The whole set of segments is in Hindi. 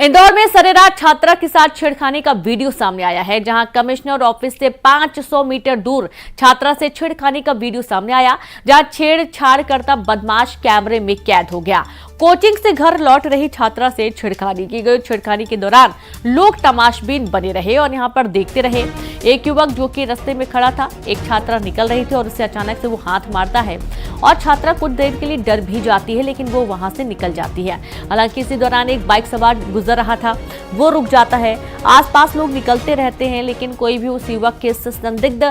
इंदौर में सरेराह छात्रा के साथ छेड़खानी का वीडियो सामने आया है, जहां कमिश्नर ऑफिस से 500 मीटर दूर छात्रा से छेड़खानी का वीडियो सामने आया, जहां छेड़छाड़ करता बदमाश कैमरे में कैद हो गया। कोचिंग से घर लौट रही छात्रा से छेड़खानी की गई। छेड़खानी के दौरान लोग तमाशबीन बने रहे और यहां पर देखते रहे। एक युवक जो कि रास्ते में खड़ा था, एक छात्रा निकल रही थी और उससे अचानक से वो हाथ मारता है और छात्रा कुछ देर के लिए डर भी जाती है, लेकिन वो वहां से निकल जाती है। हालांकि इसी दौरान एक बाइक सवार गुजर रहा था, वो रुक जाता है। आसपास लोग निकलते रहते हैं, लेकिन कोई भी उस युवक के संदिग्ध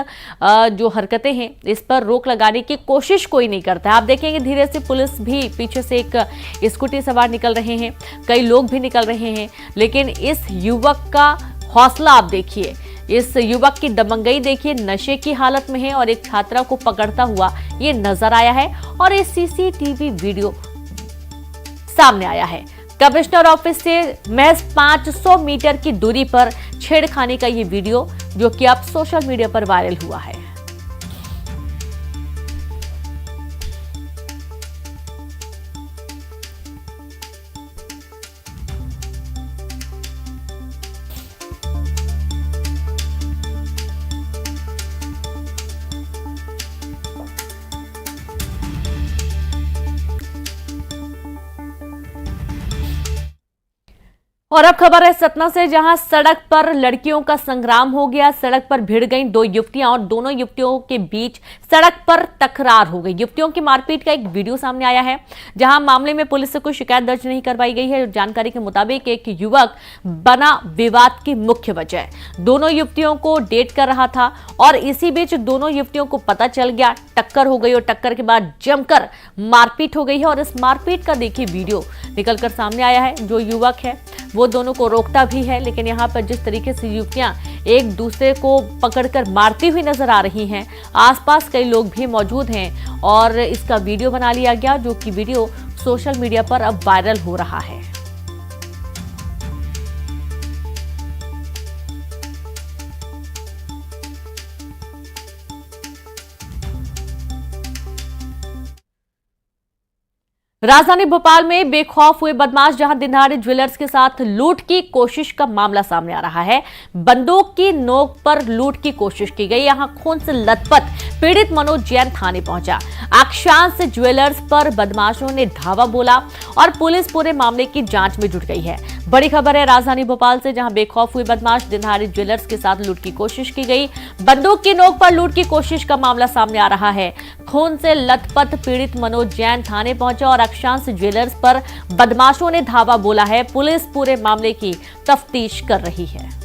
जो हरकतें हैं इस पर रोक लगाने की कोशिश कोई नहीं करता है। आप देखेंगे धीरे से पुलिस भी पीछे से एक स्कूटी सवार निकल रहे हैं, कई लोग भी निकल रहे हैं, लेकिन इस युवक का हौसला आप देखिए, इस युवक की दबंगई देखिए, नशे की हालत में है और एक छात्रा को पकड़ता हुआ ये नजर आया है और ये सीसीटीवी वीडियो सामने आया है। कमिश्नर ऑफिस से महज 500 मीटर की दूरी पर छेड़खानी का ये वीडियो जो कि अब सोशल मीडिया पर वायरल हुआ है। और अब खबर है सतना से, जहां सड़क पर लड़कियों का संग्राम हो गया। सड़क पर भिड़ गई दो युवतियां और दोनों युवतियों के बीच सड़क पर तकरार हो गई। युवतियों की मारपीट का एक वीडियो सामने आया है, जहां मामले में पुलिस से कोई शिकायत दर्ज नहीं करवाई गई है। जानकारी के मुताबिक एक युवक बना विवाद की मुख्य वजह। दोनों युवतियों को डेट कर रहा था और इसी बीच दोनों युवतियों को पता चल गया, टक्कर हो गई और टक्कर के बाद जमकर मारपीट हो गई है। और इस मारपीट का देखिए वीडियो निकलकर सामने आया है। जो युवक है वो दोनों को रोकता भी है, लेकिन यहाँ पर जिस तरीके से युवतियां एक दूसरे को पकड़कर मारती हुई नजर आ रही हैं, आसपास कई लोग भी मौजूद हैं और इसका वीडियो बना लिया गया, जो कि वीडियो सोशल मीडिया पर अब वायरल हो रहा है। राजधानी भोपाल में बेखौफ हुए बदमाश, जहां दिन दहाड़े ज्वेलर्स के साथ लूट की कोशिश का मामला सामने आ रहा है। बंदूक की नोक पर लूट की कोशिश की गई। यहां खून से लथपथ पीड़ित मनोज जैन थाने पहुंचा। अक्षांश ज्वेलर्स पर बदमाशों ने धावा बोला और पुलिस पूरे मामले की जांच में जुट गई है। बड़ी खबर है राजधानी भोपाल से, जहां बेखौफ हुए बदमाश, दिन दहाड़े ज्वेलर्स के साथ लूट की कोशिश की गई। बंदूक की नोक पर लूट की कोशिश का मामला सामने आ रहा है। खून से लथपथ पीड़ित मनोज जैन थाने पहुंचा और अक्षांश ज्वेलर्स पर बदमाशों ने धावा बोला है। पुलिस पूरे मामले की तफ्तीश कर रही है।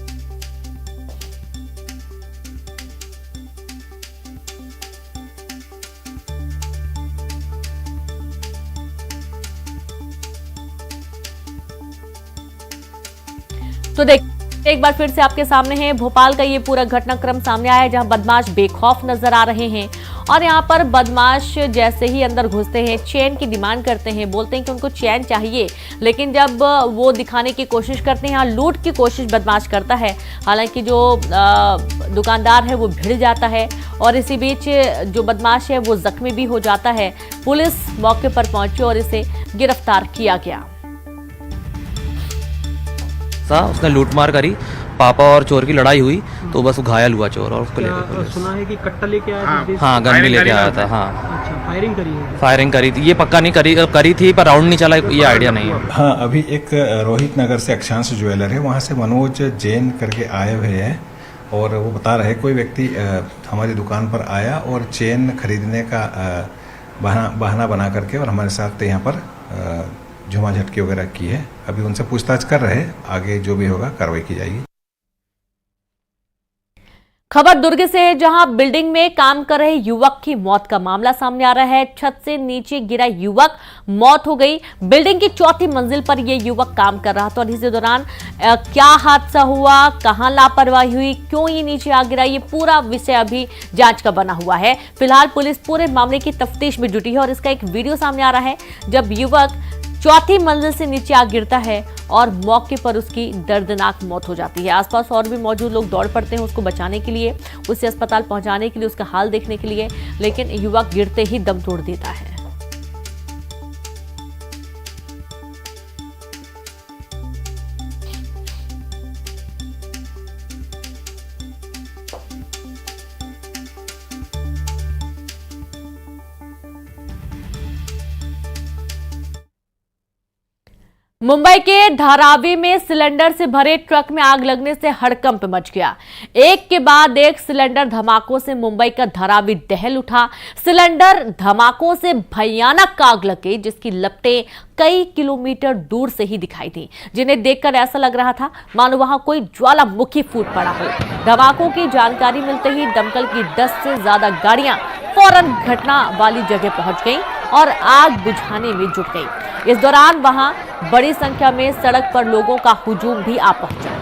तो देखिए एक बार फिर से आपके सामने है भोपाल का ये पूरा घटनाक्रम सामने आया है, जहां बदमाश बेखौफ नजर आ रहे हैं और यहां पर बदमाश जैसे ही अंदर घुसते हैं चैन की डिमांड करते हैं, बोलते हैं कि उनको चैन चाहिए, लेकिन जब वो दिखाने की कोशिश करते हैं, यहाँ लूट की कोशिश बदमाश करता है। हालांकि जो दुकानदार है वो भिड़ जाता है और इसी बीच जो बदमाश है वो जख्मी भी हो जाता है। पुलिस मौके पर पहुंची और इसे गिरफ्तार किया गया। उसने लूटमार करी, पापा और चोर की लड़ाई हुई तो बस वो घायल हुआ चोर और उसको लेकर सुना है कि कट्टा लेके आया था। हाँ गन भी लेके आया था। हाँ अच्छा, फायरिंग करी है? फायरिंग करी थी, ये पक्का नहीं करी थी, पर राउंड नहीं चला, ये आइडिया नहीं है। हाँ, अभी एक रोहित नगर से अक्षांश ज्वेलर है, वहाँ से मनोज जैन करके आए हुए हैं और वो बता रहे कोई व्यक्ति हमारी दुकान पर आया और चेन खरीदने का बहाना बना करके और हमारे साथ यहाँ पर झुमा झटकी वगैरह की है। अभी उनसे पूछताछ कर रहे हैं, आगे जो भी होगा कार्रवाई की जाएगी। खबर दुर्ग से है, जहां बिल्डिंग में काम कर रहे युवक की मौत का मामला सामने आ रहा है। छत से नीचे गिरा युवक, मौत हो गई। बिल्डिंग की चौथी मंजिल पर यह युवक काम कर रहा था और इसी दौरान क्या हादसा हुआ, कहां लापरवाही हुई, क्यों ये नीचे आ गिरा, ये पूरा विषय अभी जांच का बना हुआ है। फिलहाल पुलिस पूरे मामले की तफ्तीश में जुटी है और इसका एक वीडियो सामने आ रहा है, जब युवक चौथी मंजिल से नीचे आ गिरता है और मौके पर उसकी दर्दनाक मौत हो जाती है। आसपास और भी मौजूद लोग दौड़ पड़ते हैं उसको बचाने के लिए, उसे अस्पताल पहुंचाने के लिए, उसका हाल देखने के लिए, लेकिन युवक गिरते ही दम तोड़ देता है। मुंबई के धारावी में सिलेंडर से भरे ट्रक में आग लगने से हड़कंप मच गया। एक के बाद एक सिलेंडर धमाकों से मुंबई का धारावी दहल उठा। सिलेंडर धमाकों से भयानक आग लग गई, जिसकी लपटें कई किलोमीटर दूर से ही दिखाई दी, जिन्हें देखकर ऐसा लग रहा था मानो वहां कोई ज्वालामुखी फूट पड़ा हो। धमाकों की जानकारी मिलते ही दमकल की 10 से ज्यादा गाड़ियां फौरन घटना वाली जगह पहुंच गईं और आग बुझाने में जुट गई। इस दौरान वहां बड़ी संख्या में सड़क पर लोगों का हुजूम भी आ पहुंचा।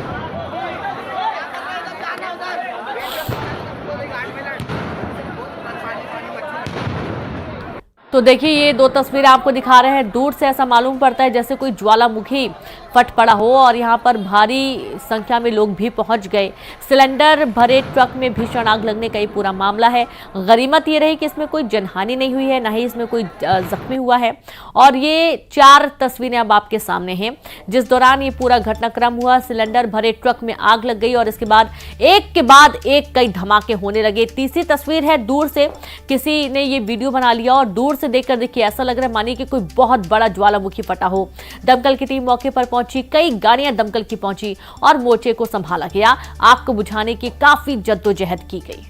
तो देखिए, ये दो तस्वीरें आपको दिखा रहे हैं। दूर से ऐसा मालूम पड़ता है जैसे कोई ज्वालामुखी फट पड़ा हो और यहाँ पर भारी संख्या में लोग भी पहुंच गए। सिलेंडर भरे ट्रक में भीषण आग लगने का ये पूरा मामला है। गनीमत ये रही कि इसमें कोई जनहानि नहीं हुई है, ना ही इसमें कोई जख्मी हुआ है। और ये 4 तस्वीरें अब आपके सामने हैं, जिस दौरान ये पूरा घटनाक्रम हुआ। सिलेंडर भरे ट्रक में आग लग गई और इसके बाद एक के बाद एक कई धमाके होने लगे। तीसरी तस्वीर है, दूर से किसी ने ये वीडियो बना लिया और दूर से देखकर देखिए ऐसा लग रहा है मानिए कि कोई बहुत बड़ा ज्वालामुखी फटा हो। दमकल की टीम मौके पर पहुंची, कई गाड़ियां दमकल की पहुंची और मोर्चे को संभाला गया। आग को बुझाने की काफी जद्दोजहद की गई।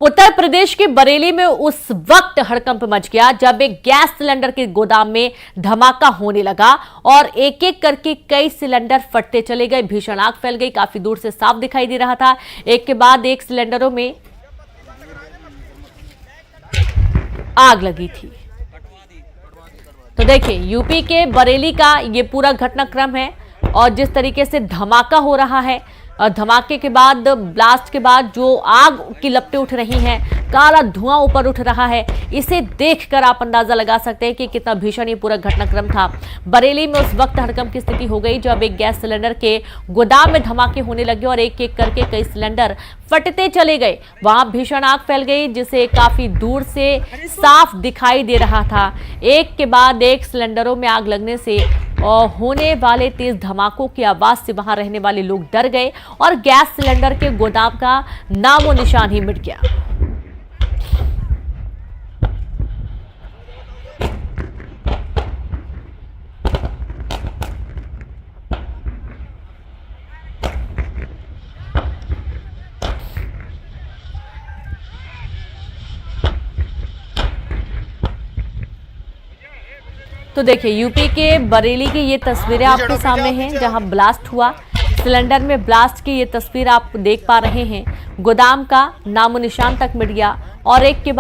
उत्तर प्रदेश के बरेली में उस वक्त हड़कंप मच गया जब एक गैस सिलेंडर के गोदाम में धमाका होने लगा और एक एक करके कई सिलेंडर फटते चले गए। भीषण आग फैल गई, काफी दूर से साफ दिखाई दे रहा था। एक के बाद एक सिलेंडरों में आग लगी थी। तो देखिए, यूपी के बरेली का ये पूरा घटनाक्रम है और जिस तरीके से धमाका हो रहा है और धमाके के बाद, ब्लास्ट के बाद जो आग की लपटें उठ रही हैं, काला धुआं ऊपर उठ रहा है, इसे देखकर आप अंदाजा लगा सकते हैं कि कितना भीषण ये पूरा घटनाक्रम था। बरेली में उस वक्त हड़कंप की स्थिति हो गई जब एक गैस सिलेंडर के गोदाम में धमाके होने लगे और एक एक करके कई सिलेंडर फटते चले गए। वहां भीषण आग फैल गई, जिसे काफी दूर से साफ दिखाई दे रहा था। एक के बाद एक सिलेंडरों में आग लगने से और होने वाले तेज धमाकों की आवाज से वहां रहने वाले लोग डर गए और गैस सिलेंडर के गोदाम का नामो निशान ही मिट गया। तो देखिए, यूपी के बरेली की ये तस्वीरें आपके सामने हैं जहां ब्लास्ट हुआ। सिलेंडर में ब्लास्ट की ये तस्वीर आप देख पा रहे हैं। गोदाम का नामो निशान तक मिट गया और एक के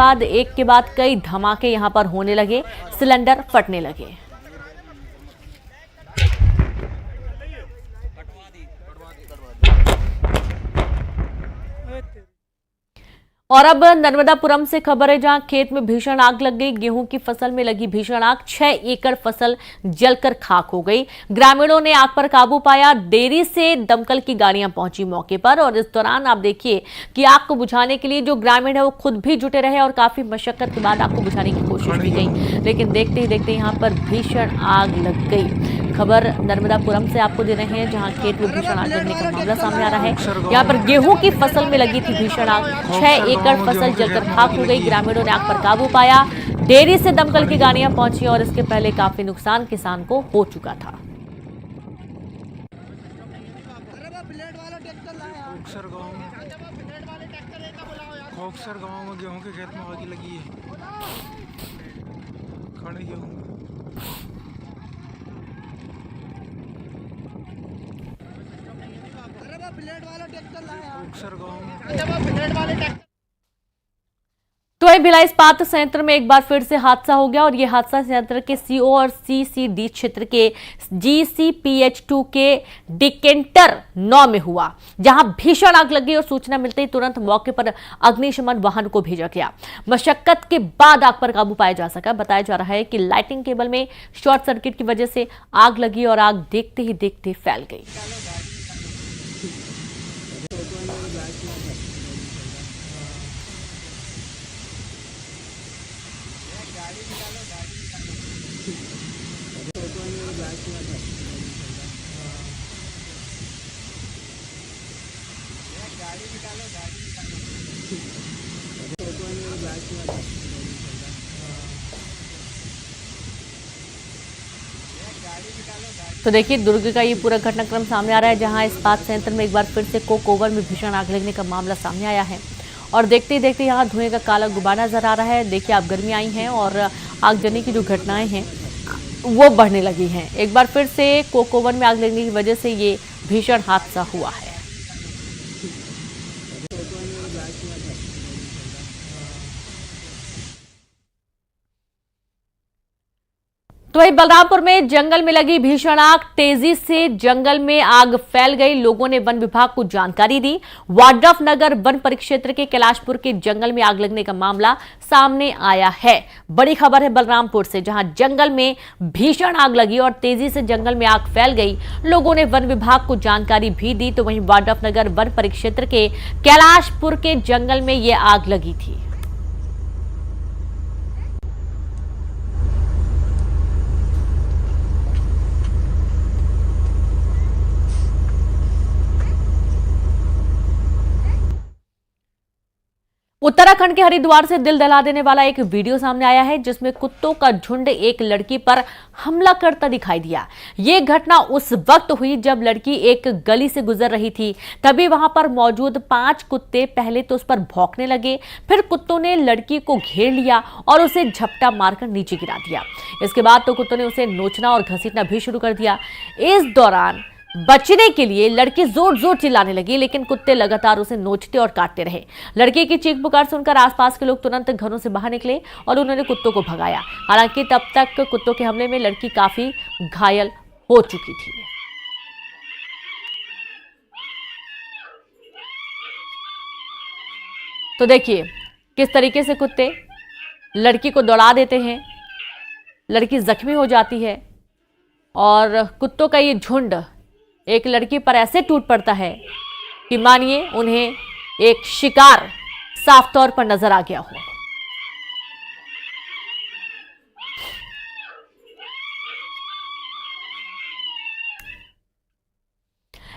बाद कई धमाके यहां पर होने लगे, सिलेंडर फटने लगे। और अब नर्मदापुरम से खबर है, जहां खेत में भीषण आग लग गई। गेहूं की फसल में लगी भीषण आग, 6 एकड़ फसल जलकर खाक हो गई। ग्रामीणों ने आग पर काबू पाया। देरी से दमकल की गाड़ियां पहुंची मौके पर और इस दौरान आप देखिए कि आग को बुझाने के लिए जो ग्रामीण है वो खुद भी जुटे रहे और काफी मशक्कत के बाद आग को बुझाने की कोशिश की गई, लेकिन देखते ही देखते यहाँ पर भीषण आग लग गई। खबर नर्मदापुरम से आपको दे रहे हैं, जहां खेत में भीषण आग लगने का मामला सामने आ रहा है। यहाँ पर गेहूं की फसल में लगी थी भीषण आग, 6 एकड़ फसल जलकर खाक हो गई। ग्रामीणों ने आग पर काबू पाया। देरी से दमकल की गाड़ियां पहुंची और इसके पहले काफी नुकसान किसान को हो चुका था। खोकसर गांव में गेहूं के खेत में आग लगी है। खड़े गेहूं तो भिलाई इस्पात संयंत्र में एक बार फिर से हादसा हो गया और यह हादसा संयंत्र के सीओ और सीसीडी क्षेत्र के GCPH2 के डिकेंटर 9 में हुआ, जहां भीषण आग लगी और सूचना मिलते ही तुरंत मौके पर अग्निशमन वाहन को भेजा गया। मशक्कत के बाद आग पर काबू पाया जा सका। बताया जा रहा है कि लाइटिंग केबल में शॉर्ट सर्किट की वजह से आग लगी और आग देखते ही देखते फैल गई। तो देखिए दुर्ग का ये पूरा घटनाक्रम सामने आ रहा है, जहां इस्पात संयंत्र में एक बार फिर से कोक ओवन में भीषण आग लगने का मामला सामने आया है और देखते ही देखते यहाँ धुएं का काला गुबार नजर आ रहा है। देखिए अब गर्मी आई हैं और आगजनी की जो घटनाएं हैं वो बढ़ने लगी हैं। एक बार फिर से कोक ओवन में आग लगने की वजह से ये भीषण हादसा हुआ है। तो वही बलरामपुर में जंगल में लगी भीषण आग, तेजी से जंगल में आग फैल गई। लोगों ने वन विभाग को जानकारी दी। वाड्रफ नगर वन परिक्षेत्र के कैलाशपुर के जंगल में आग लगने का मामला सामने आया है। बड़ी खबर है बलरामपुर से, जहां जंगल में भीषण आग लगी और तेजी से जंगल में आग फैल गई। लोगों ने वन विभाग को जानकारी भी दी। तो वहीं वाड्रफ नगर वन परिक्षेत्र के कैलाशपुर के जंगल में ये आग लगी थी। उत्तराखंड के हरिद्वार से दिल दहला देने वाला एक वीडियो सामने आया है, जिसमें कुत्तों का झुंड एक लड़की पर हमला करता दिखाई दिया। ये घटना उस वक्त हुई जब लड़की एक गली से गुजर रही थी। तभी वहां पर मौजूद 5 कुत्ते पहले तो उस पर भौंकने लगे, फिर कुत्तों ने लड़की को घेर लिया और उसे झपटा मारकर नीचे गिरा दिया। इसके बाद तो कुत्तों ने उसे नोचना और घसीटना भी शुरू कर दिया। इस दौरान बचने के लिए लड़की जोर जोर चिल्लाने लगी, लेकिन कुत्ते लगातार उसे नोचते और काटते रहे। लड़की की चीख पुकार सुनकर आसपास के लोग तुरंत घरों से बाहर निकले और उन्होंने कुत्तों को भगाया। हालांकि तब तक कुत्तों के हमले में लड़की काफी घायल हो चुकी थी। तो देखिए किस तरीके से कुत्ते लड़की को दौड़ा देते हैं, लड़की जख्मी हो जाती है और कुत्तों का ये झुंड एक लड़की पर ऐसे टूट पड़ता है कि मानिए उन्हें एक शिकार साफ तौर पर नजर आ गया हो।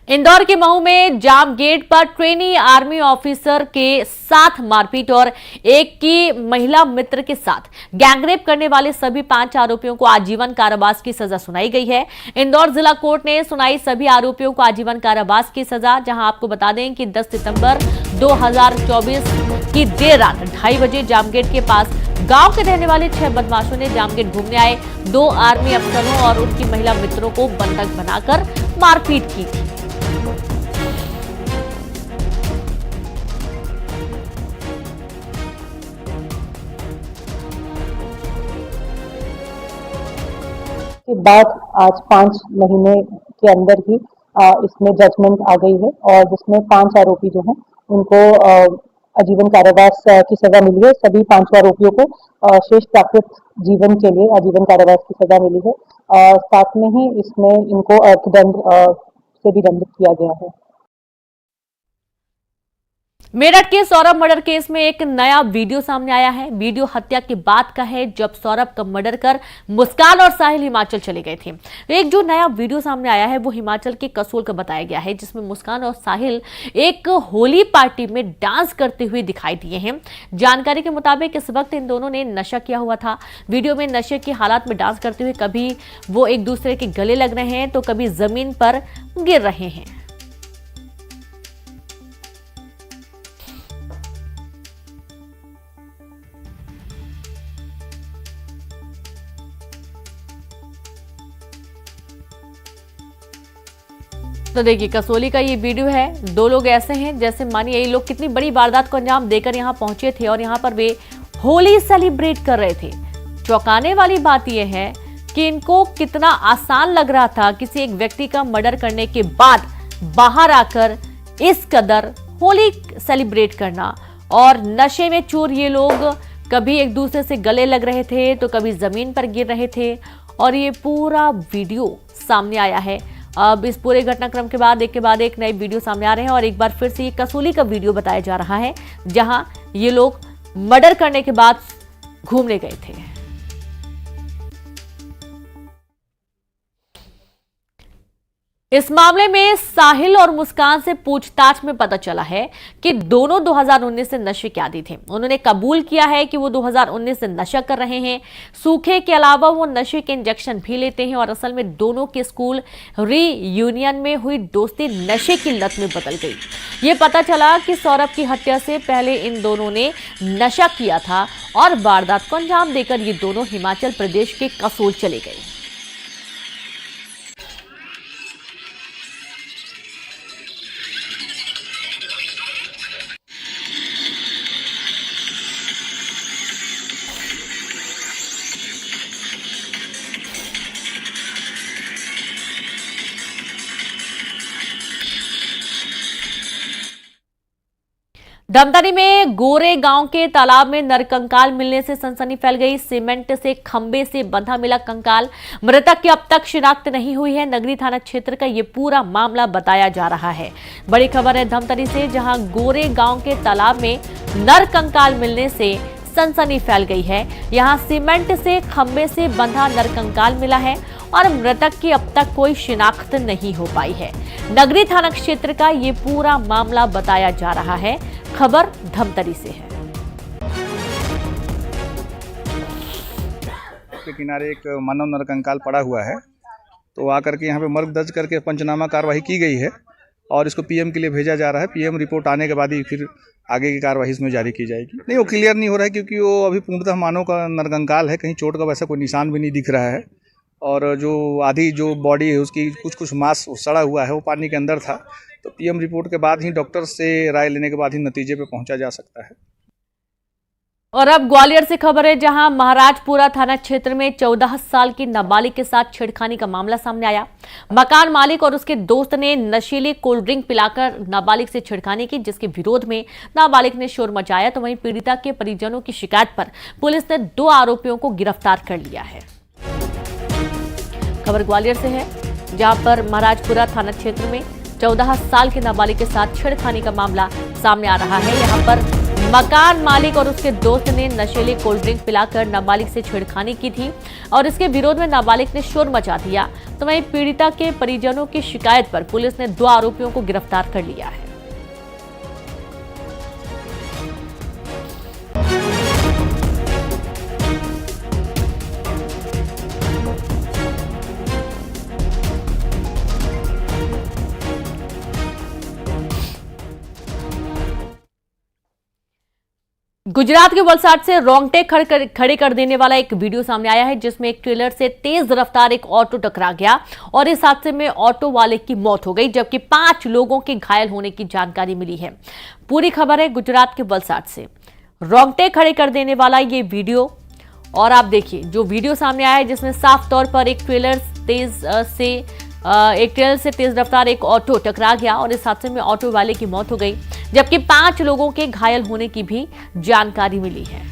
इंदौर के महू में जाम गेट पर ट्रेनी आर्मी ऑफिसर के साथ मारपीट और एक की महिला मित्र के साथ गैंगरेप करने वाले सभी 5 आरोपियों को आजीवन कारावास की सजा सुनाई गई है। इंदौर जिला कोर्ट ने सुनाई सभी आरोपियों को आजीवन कारावास की सजा, जहां आपको बता दें कि 10 सितंबर 2024 की देर रात 2:30 बजे जामगेट के पास गांव के रहने वाले 6 बदमाशों ने जामगेट घूमने आए 2 आर्मी अफसरों और उनकी महिला मित्रों को बंधक बनाकर मारपीट की। के बाद आज 5 महीने के अंदर ही इसमें जजमेंट आ गई है और जिसमें 5 आरोपी जो हैं उनको आजीवन कारावास की सजा मिली है। सभी 5 आरोपियों को शेष प्राकृत जीवन के लिए आजीवन कारावास की सजा मिली है। साथ में ही इसमें इनको अर्थदंड से भी दंडित किया गया है। मेरठ के सौरभ मर्डर केस में एक नया वीडियो सामने आया है। वीडियो हत्या के बाद का है, जब सौरभ का मर्डर कर मुस्कान और साहिल हिमाचल चले गए थे। एक जो नया वीडियो सामने आया है वो हिमाचल के कसोल का बताया गया है, जिसमें मुस्कान और साहिल एक होली पार्टी में डांस करते हुए दिखाई दिए हैं। जानकारी के मुताबिक इस वक्त इन दोनों ने नशा किया हुआ था। वीडियो में नशे की हालात में डांस करते हुए कभी वो एक दूसरे के गले लग रहे हैं तो कभी जमीन पर गिर रहे हैं। तो देखिए कसौली का ये वीडियो है। 2 लोग ऐसे हैं जैसे मानिए ये लोग कितनी बड़ी वारदात को अंजाम देकर यहाँ पहुंचे थे और यहाँ पर वे होली सेलिब्रेट कर रहे थे। चौंकाने वाली बात यह है कि इनको कितना आसान लग रहा था किसी एक व्यक्ति का मर्डर करने के बाद बाहर आकर इस कदर होली सेलिब्रेट करना। और नशे में चूर ये लोग कभी एक दूसरे से गले लग रहे थे तो कभी जमीन पर गिर रहे थे और ये पूरा वीडियो सामने आया है। अब इस पूरे घटनाक्रम के बाद एक नए वीडियो सामने आ रहे हैं और एक बार फिर से ये कसौली का वीडियो बताया जा रहा है, जहां ये लोग मर्डर करने के बाद घूमने गए थे। इस मामले में साहिल और मुस्कान से पूछताछ में पता चला है कि दोनों 2019 से नशे के आदी थे। उन्होंने कबूल किया है कि वो 2019 से नशा कर रहे हैं। सूखे के अलावा वो नशे के इंजेक्शन भी लेते हैं और असल में दोनों के स्कूल रीयूनियन में हुई दोस्ती नशे की लत में बदल गई। ये पता चला कि सौरभ की हत्या से पहले इन दोनों ने नशा किया था और वारदात को अंजाम देकर ये दोनों हिमाचल प्रदेश के कसोल चले गए। धमतरी में गोरे गांव के तालाब में नरकंकाल मिलने से सनसनी फैल गई। सीमेंट से खंबे से बंधा मिला कंकाल। मृतक की अब तक शिनाख्त नहीं हुई है। नगरी थाना क्षेत्र का ये पूरा मामला बताया जा रहा है। बड़ी खबर है धमतरी से, जहां गोरे गांव के तालाब में नरकंकाल मिलने से सनसनी फैल गई है। यहां सीमेंट से खंबे से बंधा नरकंकाल मिला है और मृतक की अब तक कोई शिनाख्त नहीं हो पाई है। नगरी थाना क्षेत्र का ये पूरा मामला बताया जा रहा है। खबर धमतरी से है। के किनारे एक मानव नरकंकाल पड़ा हुआ है, तो आकर के यहाँ पे मर्ग दर्ज करके पंचनामा कार्रवाई की गई है और इसको पीएम के लिए भेजा जा रहा है। पीएम रिपोर्ट आने के बाद ही फिर आगे की कार्रवाई इसमें जारी की जाएगी। नहीं, वो क्लियर नहीं हो रहा है क्योंकि वो अभी पूर्णतः मानव का नरकंकाल है। कहीं चोट का वैसा कोई निशान भी नहीं दिख रहा है और जो आधी जो बॉडी है उसकी कुछ मांस सड़ा हुआ है, वो पानी के अंदर था। तो पीएम रिपोर्ट के बाद ही डॉक्टर से राय लेने के बाद ही नतीजे पे पहुंचा जा सकता है। और अब ग्वालियर से खबर है, जहां महाराजपुरा थाना क्षेत्र में 14 साल की नाबालिग के साथ छेड़खानी का मामला सामने आया। मकान मालिक और उसके दोस्त ने नशीली कोल्ड ड्रिंक पिलाकर नाबालिग से छेड़खानी की, जिसके विरोध में नाबालिग ने शोर मचाया। तो वहीं पीड़िता के परिजनों की शिकायत पर पुलिस ने 2 आरोपियों को गिरफ्तार कर लिया है। खबर ग्वालियर से है, जहां पर महाराजपुरा थाना क्षेत्र में 14 साल के नाबालिग के साथ छेड़खानी का मामला सामने आ रहा है। यहां पर मकान मालिक और उसके दोस्त ने नशीली कोल्ड ड्रिंक पिलाकर नाबालिग से छेड़खानी की थी और इसके विरोध में नाबालिग ने शोर मचा दिया। तो वहीं पीड़िता के परिजनों की शिकायत पर पुलिस ने 2 आरोपियों को गिरफ्तार कर लिया है। गुजरात के वलसाड से रोंगटे खड़े कर देने वाला एक वीडियो सामने आया है, जिसमें एक ट्रेलर से तेज रफ्तार एक ऑटो टकरा गया और इस हादसे में ऑटो वाले की मौत हो गई, जबकि 5 लोगों के घायल होने की जानकारी मिली है। पूरी खबर है गुजरात के वलसाड से, रोंगटे खड़े कर देने वाला ये वीडियो। और आप देखिए जो वीडियो सामने आया है, जिसमें साफ तौर पर एक ट्रेलर से तेज रफ्तार एक ऑटो टकरा गया और इस हादसे में ऑटो वाले की मौत हो गई, जबकि 5 लोगों के घायल होने की भी जानकारी मिली है।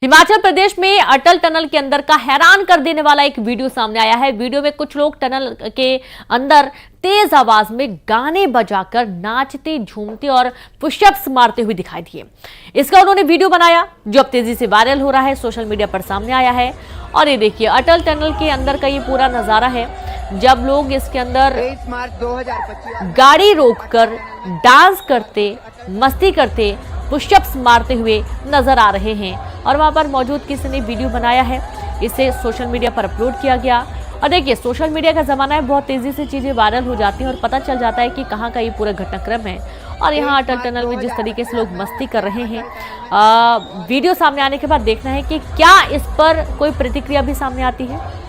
हिमाचल प्रदेश में अटल टनल के अंदर का हैरान कर देने वाला एक वीडियो सामने आया है। वीडियो में कुछ लोग टनल के अंदर तेज आवाज में गाने बजाकर नाचते, झूमते और पुशअप्स मारते हुए दिखाई दिए। इसका उन्होंने वीडियो बनाया, जो अब तेजी से वायरल हो रहा है, सोशल मीडिया पर सामने आया है। और ये देखिए अटल टनल के अंदर का ये पूरा नजारा है, जब लोग इसके अंदर गाड़ी रोककर डांस करते, मस्ती करते, पुशअप्स मारते हुए नजर आ रहे हैं। और वहां पर मौजूद किसी ने वीडियो बनाया है, इसे सोशल मीडिया पर अपलोड किया गया। और देखिए सोशल मीडिया का जमाना है, बहुत तेजी से चीजें वायरल हो जाती हैं और पता चल जाता है कि कहाँ का ये पूरा घटनाक्रम है। और यहाँ अटल टनल में जिस तरीके से लोग मस्ती कर रहे हैं, वीडियो सामने आने के बाद देखना है कि क्या इस पर कोई प्रतिक्रिया भी सामने आती है।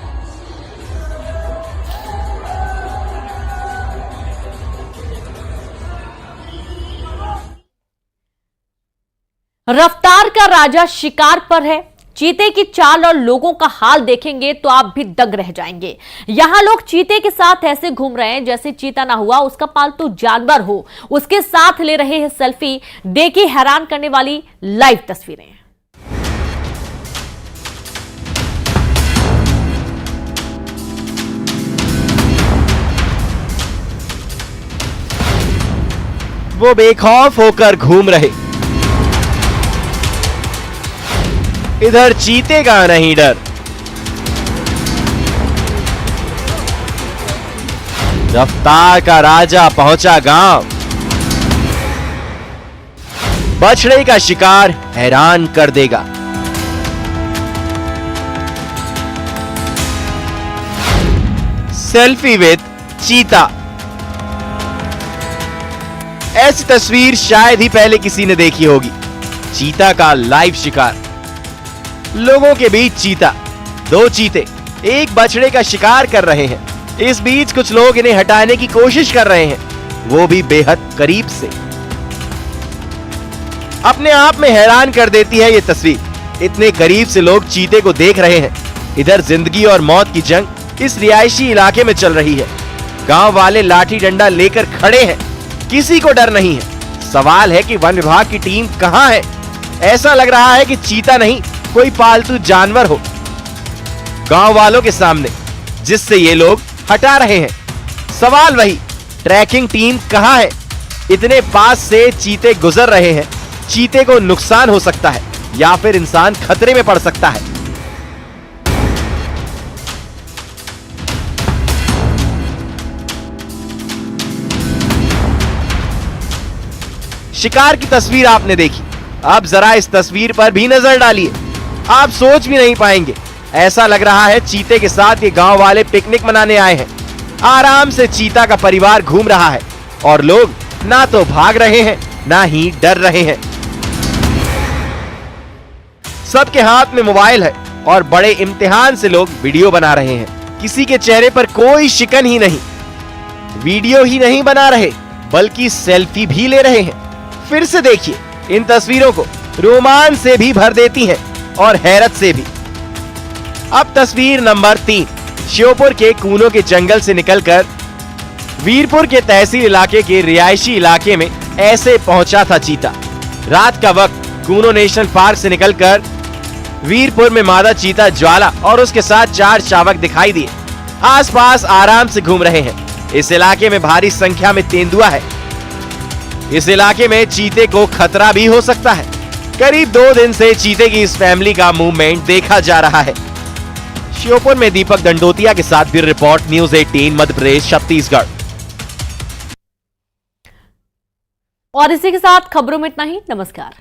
रफ्तार का राजा शिकार पर है। चीते की चाल और लोगों का हाल देखेंगे तो आप भी दंग रह जाएंगे। यहां लोग चीते के साथ ऐसे घूम रहे हैं जैसे चीता ना हुआ उसका पालतू जानवर हो, उसके साथ ले रहे हैं सेल्फी। देखिए हैरान करने वाली लाइव तस्वीरें। वो बेखौफ होकर घूम रहे। इधर चीते का नहीं डर। रफ्तार का राजा पहुंचा गांव। बछड़े का शिकार हैरान कर देगा। सेल्फी विद चीता। ऐसी तस्वीर शायद ही पहले किसी ने देखी होगी। चीता का लाइव शिकार। लोगों के बीच चीता। दो चीते एक बछड़े का शिकार कर रहे हैं। इस बीच कुछ लोग इन्हें हटाने की कोशिश कर रहे हैं, वो भी बेहद करीब से। अपने आप में हैरान कर देती है ये तस्वीर। इतने करीब से लोग चीते को देख रहे हैं। इधर जिंदगी और मौत की जंग इस रिहायशी इलाके में चल रही है। गांव वाले लाठी डंडा लेकर खड़े हैं, किसी को डर नहीं है। सवाल है कि वन विभाग की टीम कहां है? ऐसा लग रहा है कि चीता नहीं, कोई पालतू जानवर हो गांव वालों के सामने, जिससे ये लोग हटा रहे हैं। सवाल वही, ट्रैकिंग टीम कहां है? इतने पास से चीते गुजर रहे हैं। चीते को नुकसान हो सकता है या फिर इंसान खतरे में पड़ सकता है। शिकार की तस्वीर आपने देखी, अब जरा इस तस्वीर पर भी नजर डालिए। आप सोच भी नहीं पाएंगे। ऐसा लग रहा है चीते के साथ ये गांव वाले पिकनिक मनाने आए हैं। आराम से चीता का परिवार घूम रहा है और लोग ना तो भाग रहे हैं ना ही डर रहे हैं। सबके हाथ में मोबाइल है और बड़े इम्तिहान से लोग वीडियो बना रहे हैं। किसी के चेहरे पर कोई शिकन ही नहीं। वीडियो ही नहीं बना रहे बल्कि सेल्फी भी ले रहे हैं। फिर से देखिए, इन तस्वीरों को रोमांच से भी भर देती हैं और हैरत से भी। अब तस्वीर नंबर 3। श्योपुर के कूनो के जंगल से निकलकर वीरपुर के तहसील इलाके के रिहायशी इलाके में ऐसे पहुंचा था चीता। रात का वक्त कूनो नेशनल पार्क से निकलकर वीरपुर में मादा चीता ज्वाला और उसके साथ 4 शावक दिखाई दिए। आसपास आराम से घूम रहे हैं। इस इलाके में भारी संख्या में तेंदुआ है। इस इलाके में चीते को खतरा भी हो सकता है। करीब 2 दिन से चीते की इस फैमिली का मूवमेंट देखा जा रहा है। श्योपुर में दीपक दंडोतिया के साथ bureau report, news 18 Madhya Pradesh Chhattisgarh. और इसी के साथ खबरों में इतना ही। नमस्कार।